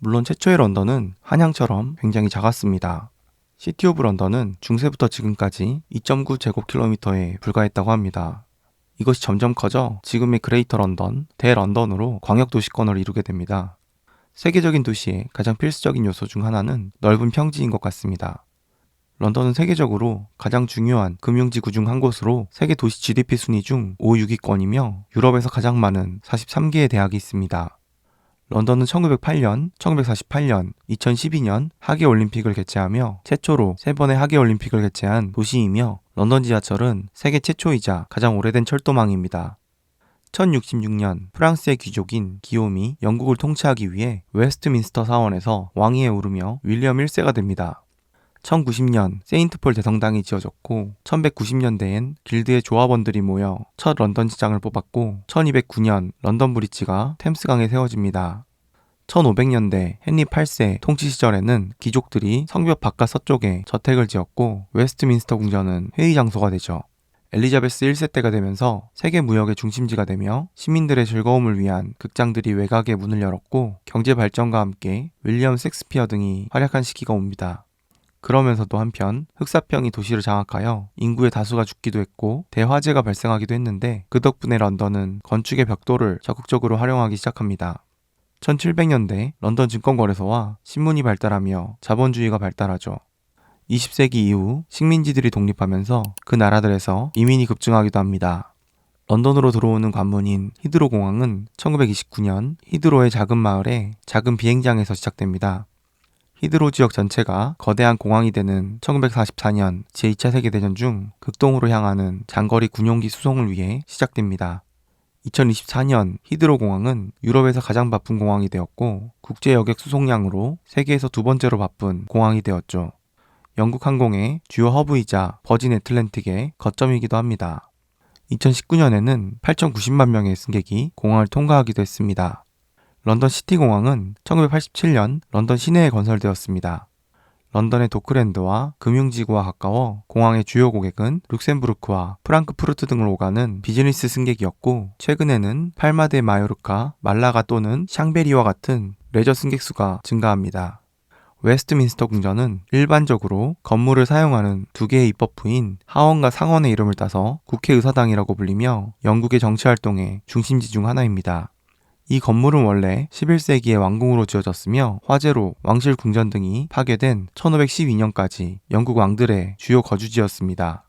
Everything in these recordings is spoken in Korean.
물론 최초의 런던은 한양처럼 굉장히 작았습니다. 시티 오브 런던은 중세부터 지금까지 2.9제곱킬로미터에 불과했다고 합니다. 이것이 점점 커져 지금의 그레이터 런던, 대런던으로 광역도시권을 이루게 됩니다. 세계적인 도시의 가장 필수적인 요소 중 하나는 넓은 평지인 것 같습니다. 런던은 세계적으로 가장 중요한 금융지구 중 한 곳으로 세계 도시 GDP 순위 중 5, 6위권이며 유럽에서 가장 많은 43개의 대학이 있습니다. 런던은 1908년, 1948년, 2012년 하계올림픽을 개최하며 최초로 3번의 하계올림픽을 개최한 도시이며 런던 지하철은 세계 최초이자 가장 오래된 철도망입니다. 1066년 프랑스의 귀족인 기욤이 영국을 통치하기 위해 웨스트민스터 사원에서 왕위에 오르며 윌리엄 1세가 됩니다. 1090년 세인트폴 대성당이 지어졌고 1190년대엔 길드의 조합원들이 모여 첫 런던 시장을 뽑았고 1209년 런던 브릿지가 템스강에 세워집니다. 1500년대 헨리 8세 통치 시절에는 귀족들이 성벽 바깥 서쪽에 저택을 지었고 웨스트민스터 궁전은 회의 장소가 되죠. 엘리자베스 1세 때가 되면서 세계 무역의 중심지가 되며 시민들의 즐거움을 위한 극장들이 외곽에 문을 열었고 경제 발전과 함께 윌리엄 셰익스피어 등이 활약한 시기가 옵니다. 그러면서도 한편 흑사병이 도시를 장악하여 인구의 다수가 죽기도 했고 대화재가 발생하기도 했는데 그 덕분에 런던은 건축의 벽돌을 적극적으로 활용하기 시작합니다. 1700년대 런던 증권거래소와 신문이 발달하며 자본주의가 발달하죠. 20세기 이후 식민지들이 독립하면서 그 나라들에서 이민이 급증하기도 합니다. 런던으로 들어오는 관문인 히드로 공항은 1929년 히드로의 작은 마을에 작은 비행장에서 시작됩니다. 히드로 지역 전체가 거대한 공항이 되는 1944년 제2차 세계대전 중 극동으로 향하는 장거리 군용기 수송을 위해 시작됩니다. 2024년 히드로 공항은 유럽에서 가장 바쁜 공항이 되었고 국제 여객 수송량으로 세계에서 두 번째로 바쁜 공항이 되었죠. 영국 항공의 주요 허브이자 버진 애틀랜틱의 거점이기도 합니다. 2019년에는 8,090만 명의 승객이 공항을 통과하기도 했습니다. 런던 시티공항은 1987년 런던 시내에 건설되었습니다. 런던의 도크랜드와 금융지구와 가까워 공항의 주요 고객은 룩셈부르크와 프랑크푸르트 등을 오가는 비즈니스 승객이었고 최근에는 팔마 데 마요르카, 말라가 또는 샹베리와 같은 레저 승객 수가 증가합니다. 웨스트민스터 궁전은 일반적으로 건물을 사용하는 두 개의 입법부인 하원과 상원의 이름을 따서 국회의사당이라고 불리며 영국의 정치활동의 중심지 중 하나입니다. 이 건물은 원래 11세기에 왕궁으로 지어졌으며 화재로 왕실 궁전 등이 파괴된 1512년까지 영국 왕들의 주요 거주지였습니다.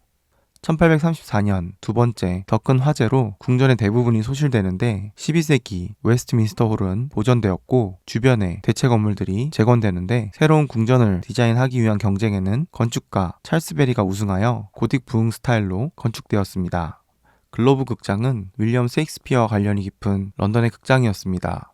1834년 두 번째 더 큰 화재로 궁전의 대부분이 소실되는데 12세기 웨스트민스터 홀은 보존되었고 주변에 대체 건물들이 재건되는데 새로운 궁전을 디자인하기 위한 경쟁에는 건축가 찰스 베리가 우승하여 고딕 부흥 스타일로 건축되었습니다. 글로브 극장은 윌리엄 셰익스피어와 관련이 깊은 런던의 극장이었습니다.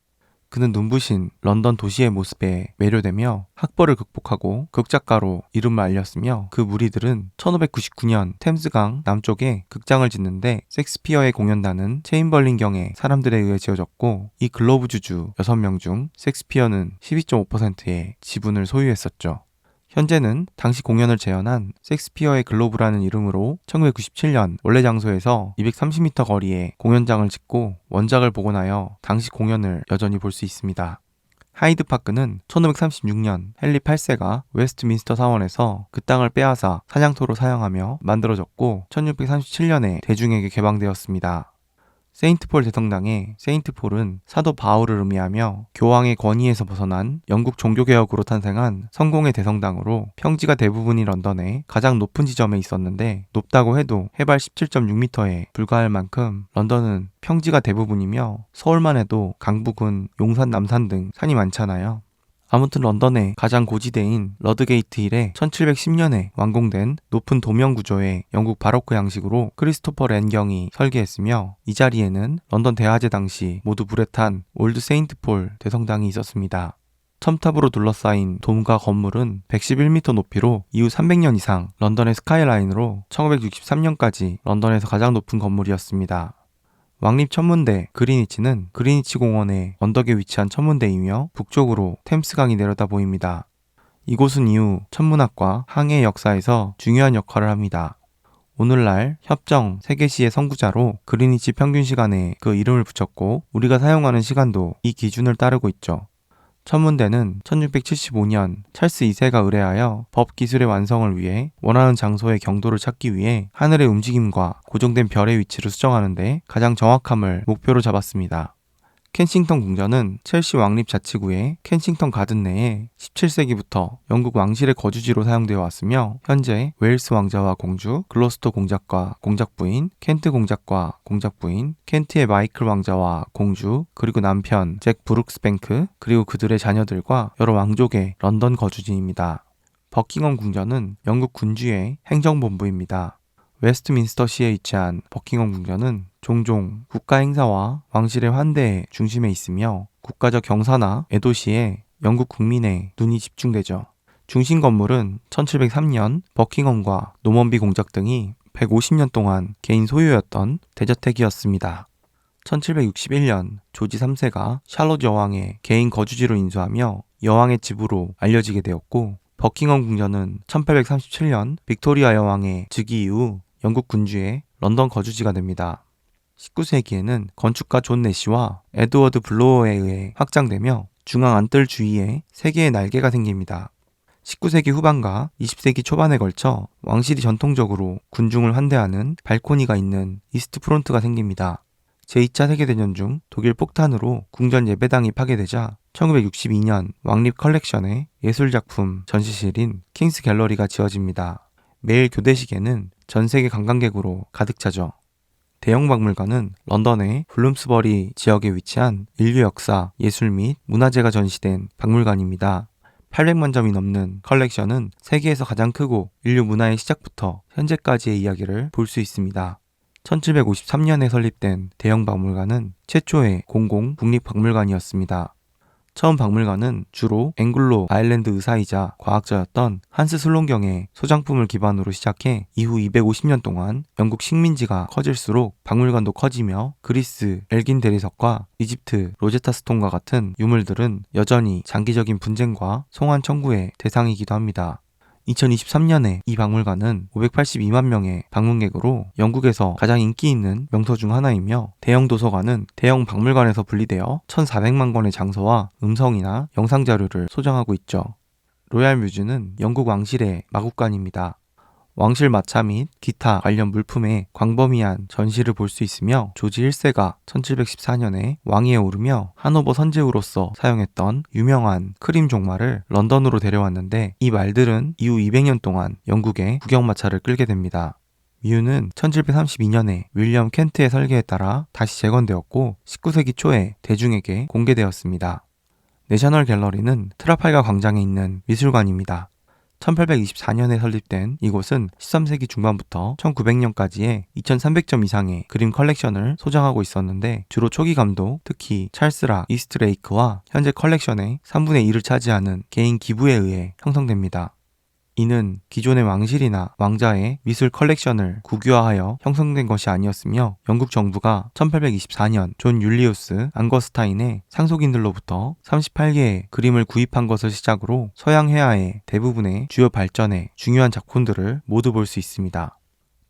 그는 눈부신 런던 도시의 모습에 매료되며 학벌을 극복하고 극작가로 이름을 알렸으며 그 무리들은 1599년 템스강 남쪽에 극장을 짓는데 셰익스피어의 공연단은 체인벌린경의 사람들에 의해 지어졌고 이 글로브 주주 6명 중 셰익스피어는 12.5%의 지분을 소유했었죠. 현재는 당시 공연을 재현한 셰익스피어의 글로브라는 이름으로 1997년 원래 장소에서 230m 거리에 공연장을 짓고 원작을 복원하여 당시 공연을 여전히 볼 수 있습니다. 하이드파크는 1536년 헨리 8세가 웨스트민스터 사원에서 그 땅을 빼앗아 사냥터로 사용하며 만들어졌고 1637년에 대중에게 개방되었습니다. 세인트폴 대성당의 세인트폴은 사도 바울을 의미하며 교황의 권위에서 벗어난 영국 종교개혁으로 탄생한 성공의 대성당으로 평지가 대부분인 런던의 가장 높은 지점에 있었는데 높다고 해도 해발 17.6m에 불과할 만큼 런던은 평지가 대부분이며 서울만 해도 강북은 용산, 남산 등 산이 많잖아요. 아무튼 런던의 가장 고지대인 러드게이트 힐에 1710년에 완공된 높은 도명 구조의 영국 바로크 양식으로 크리스토퍼 랜경이 설계했으며 이 자리에는 런던 대화제 당시 모두 불에 탄 올드 세인트폴 대성당이 있었습니다. 첨탑으로 둘러싸인 돔과 건물은 111m 높이로 이후 300년 이상 런던의 스카이라인으로 1963년까지 런던에서 가장 높은 건물이었습니다. 왕립천문대 그리니치는 그리니치 공원의 언덕에 위치한 천문대이며 북쪽으로 템스강이 내려다 보입니다. 이곳은 이후 천문학과 항해 역사에서 중요한 역할을 합니다. 오늘날 협정 세계시의 선구자로 그리니치 평균 시간에 그 이름을 붙였고 우리가 사용하는 시간도 이 기준을 따르고 있죠. 천문대는 1675년 찰스 2세가 의뢰하여 법 기술의 완성을 위해 원하는 장소의 경도를 찾기 위해 하늘의 움직임과 고정된 별의 위치를 수정하는데 가장 정확함을 목표로 잡았습니다. 켄싱턴 궁전은 첼시 왕립 자치구의 켄싱턴 가든 내에 17세기부터 영국 왕실의 거주지로 사용되어 왔으며 현재 웨일스 왕자와 공주, 글로스터 공작과 공작부인, 켄트 공작과 공작부인, 켄트의 마이클 왕자와 공주, 그리고 남편 잭 브룩스뱅크, 그리고 그들의 자녀들과 여러 왕족의 런던 거주지입니다. 버킹엄 궁전은 영국 군주의 행정본부입니다. 웨스트민스터시에 위치한 버킹엄 궁전은 종종 국가 행사와 왕실의 환대의 중심에 있으며 국가적 경사나 애도 시에 영국 국민의 눈이 집중되죠. 중심 건물은 1703년 버킹엄과 노먼비 공작 등이 150년 동안 개인 소유였던 대저택이었습니다. 1761년 조지 3세가 샬롯 여왕의 개인 거주지로 인수하며 여왕의 집으로 알려지게 되었고, 버킹엄 궁전은 1837년 빅토리아 여왕의 즉위 이후 영국 군주의 런던 거주지가 됩니다. 19세기에는 건축가 존 내시와 에드워드 블로어에 의해 확장되며 중앙 안뜰 주위에 3개의 날개가 생깁니다. 19세기 후반과 20세기 초반에 걸쳐 왕실이 전통적으로 군중을 환대하는 발코니가 있는 이스트 프론트가 생깁니다. 제2차 세계대전 중 독일 폭탄으로 궁전 예배당이 파괴되자 1962년 왕립 컬렉션의 예술작품 전시실인 킹스 갤러리가 지어집니다. 매일 교대식에는 전 세계 관광객으로 가득 차죠. 대형 박물관은 런던의 블룸스버리 지역에 위치한 인류 역사, 예술 및 문화재가 전시된 박물관입니다. 800만 점이 넘는 컬렉션은 세계에서 가장 크고 인류 문화의 시작부터 현재까지의 이야기를 볼 수 있습니다. 1753년에 설립된 대형 박물관은 최초의 공공 국립박물관이었습니다. 처음 박물관은 주로 앵글로 아일랜드 의사이자 과학자였던 한스 슬론경의 소장품을 기반으로 시작해 이후 250년 동안 영국 식민지가 커질수록 박물관도 커지며 그리스 엘긴 대리석과 이집트 로제타 스톤과 같은 유물들은 여전히 장기적인 분쟁과 송환 청구의 대상이기도 합니다. 2023년에 이 박물관은 582만 명의 방문객으로 영국에서 가장 인기 있는 명소 중 하나이며, 대형 도서관은 대형 박물관에서 분리되어 1,400만 권의 장서와 음성이나 영상 자료를 소장하고 있죠. 로얄 뮤즈는 영국 왕실의 마국관입니다. 왕실 마차 및 기타 관련 물품의 광범위한 전시를 볼 수 있으며, 조지 1세가 1714년에 왕위에 오르며 하노버 선제우로서 사용했던 유명한 크림 종말을 런던으로 데려왔는데, 이 말들은 이후 200년 동안 영국의 국영마차를 끌게 됩니다. 뮤는 1732년에 윌리엄 켄트의 설계에 따라 다시 재건되었고 19세기 초에 대중에게 공개되었습니다. 내셔널 갤러리는 트라팔가 광장에 있는 미술관입니다. 1824년에 설립된 이곳은 13세기 중반부터 1900년까지의 2300점 이상의 그림 컬렉션을 소장하고 있었는데, 주로 초기 감독, 특히 찰스 락 이스트레이크와 현재 컬렉션의 3분의 1을 차지하는 개인 기부에 의해 형성됩니다. 이는 기존의 왕실이나 왕자의 미술 컬렉션을 국유화하여 형성된 것이 아니었으며, 영국 정부가 1824년 존 율리우스 앙거스타인의 상속인들로부터 38개의 그림을 구입한 것을 시작으로 서양 회화의 대부분의 주요 발전에 중요한 작품들을 모두 볼 수 있습니다.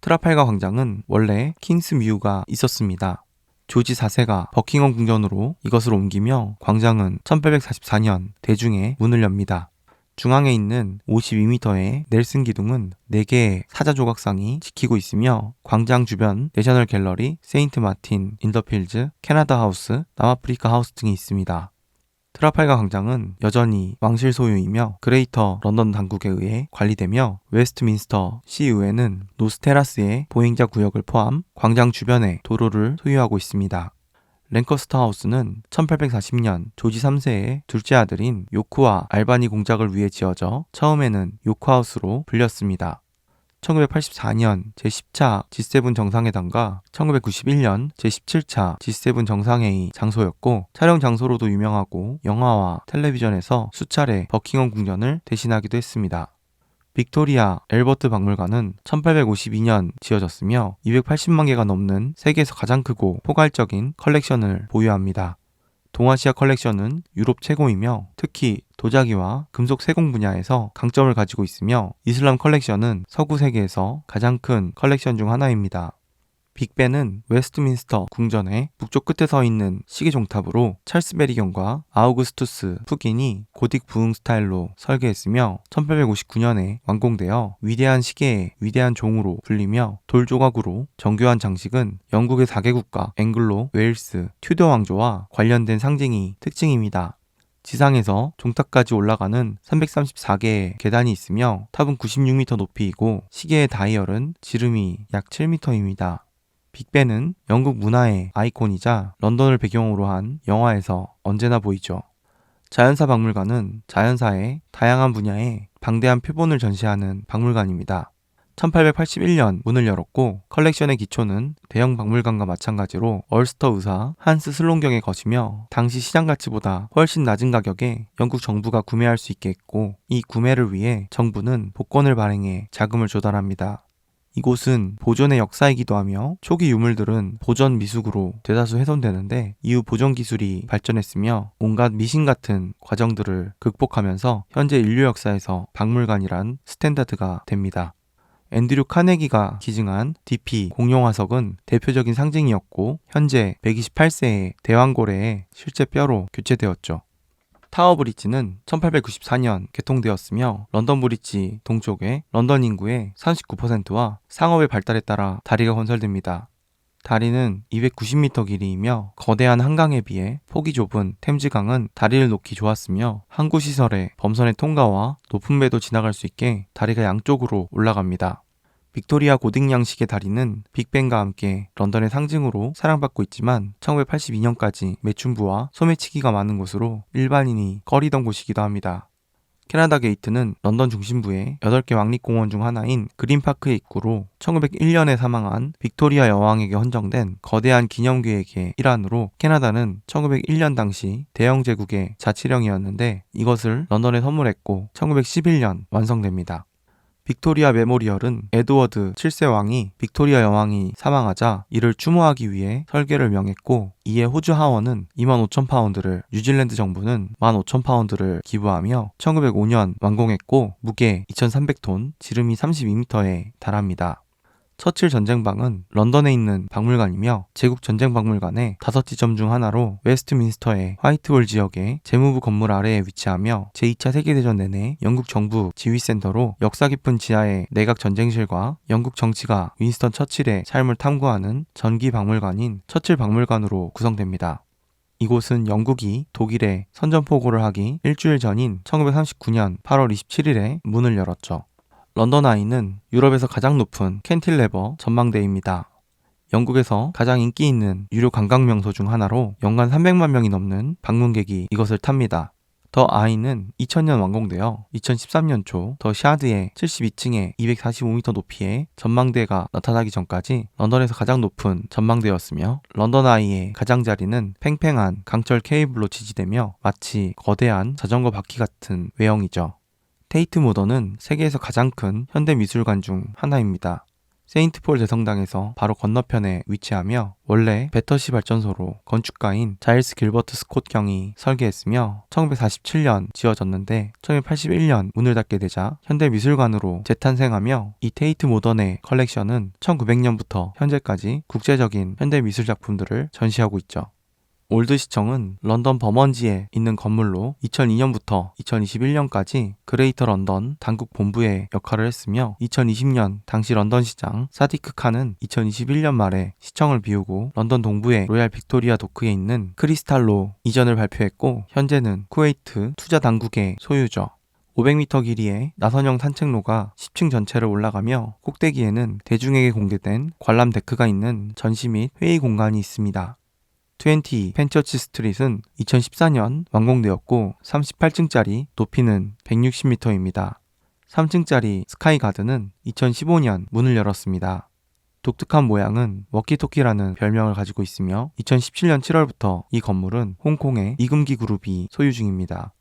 트라팔가 광장은 원래 킹스 뮤가 있었습니다. 조지 4세가 버킹엄 궁전으로 이것을 옮기며 광장은 1844년 대중에 문을 엽니다. 중앙에 있는 52m의 넬슨 기둥은 4개의 사자 조각상이 지키고 있으며, 광장 주변 내셔널 갤러리, 세인트 마틴 인더필즈, 캐나다 하우스, 남아프리카 하우스 등이 있습니다. 트라팔가 광장은 여전히 왕실 소유이며 그레이터 런던 당국에 의해 관리되며, 웨스트민스터 시의회는 노스테라스의 보행자 구역을 포함 광장 주변의 도로를 소유하고 있습니다. 랭커스터 하우스는 1840년 조지 3세의 둘째 아들인 요크와 알바니 공작을 위해 지어져 처음에는 요크 하우스로 불렸습니다. 1984년 제10차 G7 정상회담과 1991년 제17차 G7 정상회의 장소였고, 촬영 장소로도 유명하고 영화와 텔레비전에서 수차례 버킹엄 궁전을 대신하기도 했습니다. 빅토리아 앨버트 박물관은 1852년 지어졌으며 280만 개가 넘는 세계에서 가장 크고 포괄적인 컬렉션을 보유합니다. 동아시아 컬렉션은 유럽 최고이며 특히 도자기와 금속 세공 분야에서 강점을 가지고 있으며, 이슬람 컬렉션은 서구 세계에서 가장 큰 컬렉션 중 하나입니다. 빅벤은 웨스트민스터 궁전의 북쪽 끝에 서 있는 시계 종탑으로 찰스 베리경과 아우구스투스 푸긴이 고딕 부흥 스타일로 설계했으며 1859년에 완공되어 위대한 시계의 위대한 종으로 불리며 돌 조각으로 정교한 장식은 영국의 4개국과 앵글로, 웨일스, 튜더 왕조와 관련된 상징이 특징입니다. 지상에서 종탑까지 올라가는 334개의 계단이 있으며 탑은 96m 높이이고 시계의 다이얼은 지름이 약 7m입니다. 빅벤은 영국 문화의 아이콘이자 런던을 배경으로 한 영화에서 언제나 보이죠. 자연사 박물관은 자연사의 다양한 분야의 방대한 표본을 전시하는 박물관입니다. 1881년 문을 열었고 컬렉션의 기초는 대형 박물관과 마찬가지로 얼스터 의사 한스 슬론경의 것이며 당시 시장 가치보다 훨씬 낮은 가격에 영국 정부가 구매할 수 있게 했고 이 구매를 위해 정부는 복권을 발행해 자금을 조달합니다. 이곳은 보존의 역사이기도 하며 초기 유물들은 보존 미숙으로 대다수 훼손되는데 이후 보존 기술이 발전했으며 온갖 미신 같은 과정들을 극복하면서 현재 인류 역사에서 박물관이란 스탠다드가 됩니다. 앤드류 카네기가 기증한 DP 공룡 화석은 대표적인 상징이었고 현재 128세의 대왕고래의 실제 뼈로 교체되었죠. 타워 브릿지는 1894년 개통되었으며 런던 브릿지 동쪽에 런던 인구의 39%와 상업의 발달에 따라 다리가 건설됩니다. 다리는 290m 길이이며 거대한 한강에 비해 폭이 좁은 템즈강은 다리를 놓기 좋았으며 항구 시설의 범선의 통과와 높은 배도 지나갈 수 있게 다리가 양쪽으로 올라갑니다. 빅토리아 고딕 양식의 다리는 빅벤과 함께 런던의 상징으로 사랑받고 있지만 1982년까지 매춘부와 소매치기가 많은 곳으로 일반인이 꺼리던 곳이기도 합니다. 캐나다 게이트는 런던 중심부의 8개 왕립공원 중 하나인 그린파크의 입구로 1901년에 사망한 빅토리아 여왕에게 헌정된 거대한 기념계획의 일환으로 캐나다는 1901년 당시 대영 제국의 자치령이었는데 이것을 런던에 선물했고 1911년 완성됩니다. 빅토리아 메모리얼은 에드워드 7세 왕이 빅토리아 여왕이 사망하자 이를 추모하기 위해 설계를 명했고 이에 호주 하원은 25,000파운드를 뉴질랜드 정부는 15,000파운드를 기부하며 1905년 완공했고 무게 2,300톤, 지름이 32m에 달합니다. 처칠 전쟁방은 런던에 있는 박물관이며 제국 전쟁박물관의 5지점 중 하나로 웨스트민스터의 화이트홀 지역의 재무부 건물 아래에 위치하며 제2차 세계대전 내내 영국 정부 지휘센터로 역사 깊은 지하의 내각 전쟁실과 영국 정치가 윈스턴 처칠의 삶을 탐구하는 전기 박물관인 처칠 박물관으로 구성됩니다. 이곳은 영국이 독일에 선전포고를 하기 일주일 전인 1939년 8월 27일에 문을 열었죠. 런던 아이는 유럽에서 가장 높은 캔틸레버 전망대입니다. 영국에서 가장 인기 있는 유료 관광 명소 중 하나로 연간 300만 명이 넘는 방문객이 이것을 탑니다. 더 아이는 2000년 완공되어 2013년 초 더 샤드의 72층에 245m 높이의 전망대가 나타나기 전까지 런던에서 가장 높은 전망대였으며 런던 아이의 가장자리는 팽팽한 강철 케이블로 지지되며 마치 거대한 자전거 바퀴 같은 외형이죠. 테이트 모던은 세계에서 가장 큰 현대미술관 중 하나입니다. 세인트폴 대성당에서 바로 건너편에 위치하며 원래 배터시 발전소로 건축가인 자일스 길버트 스콧 경이 설계했으며 1947년 지어졌는데 1981년 문을 닫게 되자 현대미술관으로 재탄생하며 이 테이트 모던의 컬렉션은 1900년부터 현재까지 국제적인 현대미술 작품들을 전시하고 있죠. 올드시청은 런던 버먼지에 있는 건물로 2002년부터 2021년까지 그레이터 런던 당국 본부의 역할을 했으며 2020년 당시 런던 시장 사디크 칸은 2021년 말에 시청을 비우고 런던 동부의 로얄 빅토리아 도크에 있는 크리스탈로 이전을 발표했고 현재는 쿠웨이트 투자 당국의 소유죠. 500m 길이의 나선형 산책로가 10층 전체를 올라가며 꼭대기에는 대중에게 공개된 관람 데크가 있는 전시 및 회의 공간이 있습니다. 20 펜처치 스트릿은 2014년 완공되었고 38층짜리 높이는 160m입니다. 3층짜리 스카이 가든은 2015년 문을 열었습니다. 독특한 모양은 워키토키라는 별명을 가지고 있으며 2017년 7월부터 이 건물은 홍콩의 이금기 그룹이 소유 중입니다.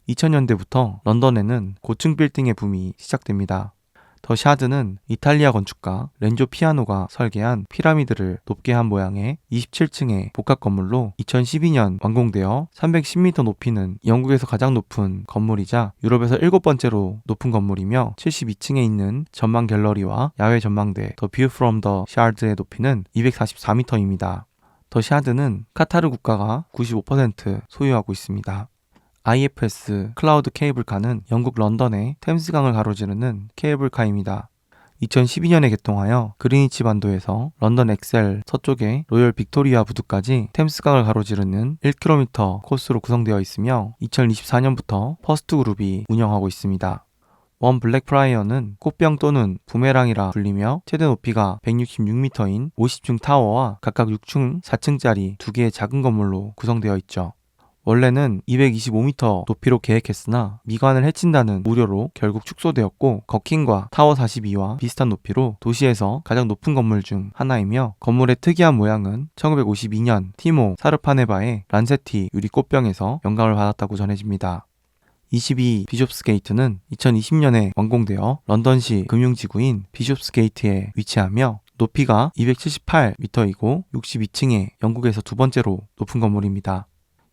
2000년대부터 런던에는 고층 빌딩의 붐이 시작됩니다. 더 샤드는 이탈리아 건축가 렌조 피아노가 설계한 피라미드를 높게 한 모양의 27층의 복합 건물로 2012년 완공되어 310m 높이는 영국에서 가장 높은 건물이자 유럽에서 7번째로 높은 건물이며 72층에 있는 전망 갤러리와 야외 전망대 더 뷰 프롬 더 샤드의 높이는 244m입니다. 더 샤드는 카타르 국가가 95% 소유하고 있습니다. IFS 클라우드 케이블카는 영국 런던의 템스강을 가로지르는 케이블카입니다. 2012년에 개통하여 그리니치 반도에서 런던 엑셀 서쪽의 로열 빅토리아 부두까지 템스강을 가로지르는 1km 코스로 구성되어 있으며 2024년부터 퍼스트 그룹이 운영하고 있습니다. 원 블랙프라이어는 꽃병 또는 부메랑이라 불리며 최대 높이가 166m인 50층 타워와 각각 6층, 4층짜리 2개의 작은 건물로 구성되어 있죠. 원래는 225m 높이로 계획했으나 미관을 해친다는 우려로 결국 축소되었고 거킹과 타워 42와 비슷한 높이로 도시에서 가장 높은 건물 중 하나이며 건물의 특이한 모양은 1952년 티모 사르파네바의 란세티 유리 꽃병에서 영감을 받았다고 전해집니다. 22 비숍스게이트는 2020년에 완공되어 런던시 금융지구인 비숍스게이트에 위치하며 높이가 278m이고 62층에 영국에서 두 번째로 높은 건물입니다.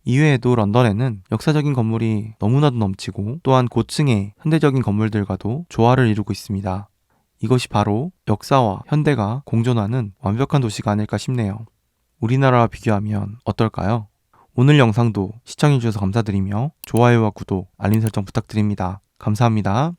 이외에도 런던에는 역사적인 건물이 너무나도 넘치고 또한 고층의 현대적인 건물들과도 조화를 이루고 있습니다. 이것이 바로 역사와 현대가 공존하는 완벽한 도시가 아닐까 싶네요. 우리나라와 비교하면 어떨까요? 오늘 영상도 시청해주셔서 감사드리며 좋아요와 구독, 알림 설정 부탁드립니다. 감사합니다.